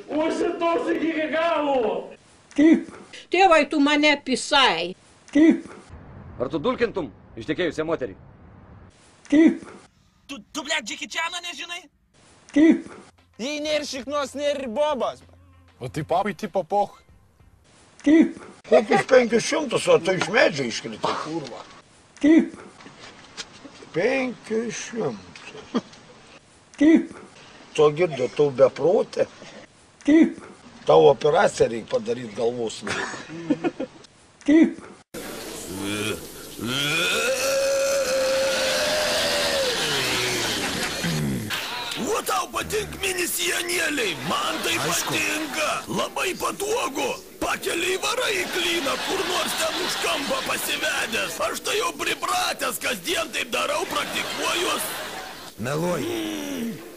Užsitos iki galo. Taip. Tėvai, tu mane pisai. Taip. Ar tu dulkintum ištekėjusią moterį? Taip. Tu blėt, Džeki Čano nežinai? Taip. Jei nėr šiknos, nėr ir bobas. O tai papai tipo poch. Taip. Kokius 500, o tai iš medžio iškrito, kurva. Taip. 500. Taip. To girdi, tu beprotė. Taip. Tavo operaciją reikia padaryti galvos. Taip. O tau patink minisijanėliai, man tai patinka. Labai patogu. Pakeliai varai į klyną, kur nors ten už kampą pasivedęs. Aš tai jau pripratęs, kasdien taip darau, praktikuojuos. Meluoji.